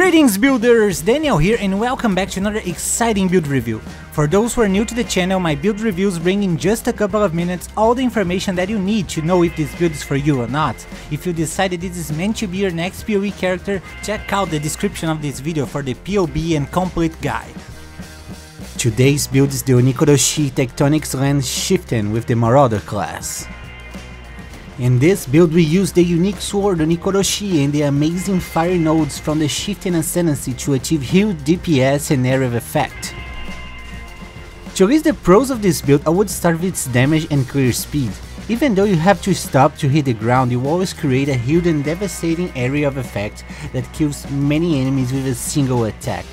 Greetings builders, Daniel here and welcome back to another exciting build review. For those who are new to the channel, my build reviews bring in just a couple of minutes all the information that you need to know if this build is for you or not. If you decided this is meant to be your next PoE character, check out the description of this video for the POB and complete guide. Today's build is the ONI-GOROSHI Tectonic lens Chieftain with the Marauder class. In this build we use the unique sword ONI-GOROSHI and the amazing fire nodes from the Chieftain Ascendancy to achieve huge DPS and area of effect. To list the pros of this build, I would start with its damage and clear speed. Even though you have to stop to hit the ground, you always create a huge and devastating area of effect that kills many enemies with a single attack.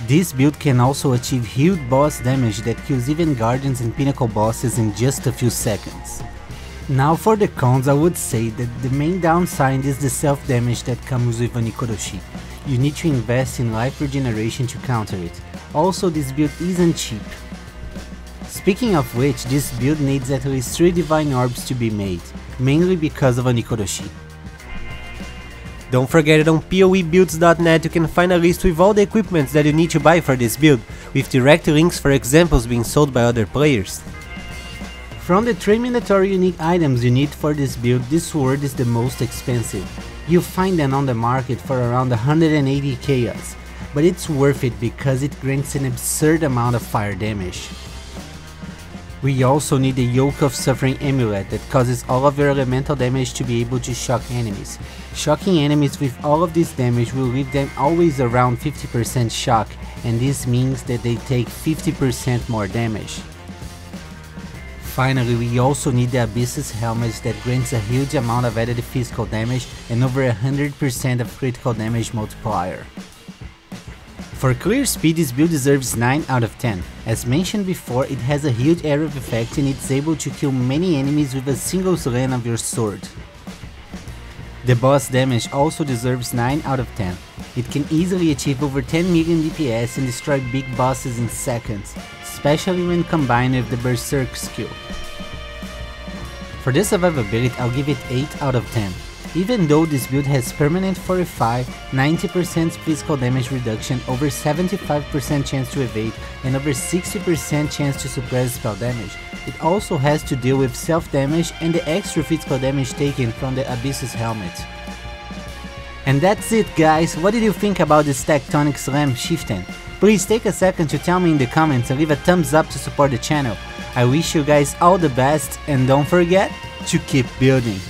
This build can also achieve huge boss damage that kills even guardians and pinnacle bosses in just a few seconds. Now for the cons, I would say that the main downside is the self damage that comes with ONI-GOROSHI. You need to invest in life regeneration to counter it. Also, this build isn't cheap. Speaking of which, this build needs at least 3 divine orbs to be made, mainly because of ONI-GOROSHI. Don't forget that on PoEbuilds.net you can find a list with all the equipments that you need to buy for this build, with direct links for examples being sold by other players. From the 3 mandatory unique items you need for this build, this sword is the most expensive. You find them on the market for around 180 chaos, but it's worth it because it grants an absurd amount of fire damage. We also need the Yoke of Suffering amulet that causes all of your elemental damage to be able to shock enemies. Shocking enemies with all of this damage will leave them always around 50% shock, and this means that they take 50% more damage. Finally, we also need the Abyss's helmet that grants a huge amount of added physical damage and over 100% of critical damage multiplier. For clear speed, this build deserves 9 out of 10. As mentioned before, it has a huge area of effect and it's able to kill many enemies with a single slam of your sword. The boss damage also deserves 9 out of 10. It can easily achieve over 10 million DPS and destroy big bosses in seconds, especially when combined with the Berserk skill. For the survivability, I'll give it 8 out of 10. Even though this build has permanent 45, 90% physical damage reduction, over 75% chance to evade, and over 60% chance to suppress spell damage, it also has to deal with self damage and the extra physical damage taken from the Abyss's helmet. And that's it guys, what did you think about this Tectonic Slam Chieftain? Please take a second to tell me in the comments and leave a thumbs up to support the channel. I wish you guys all the best and don't forget to keep building.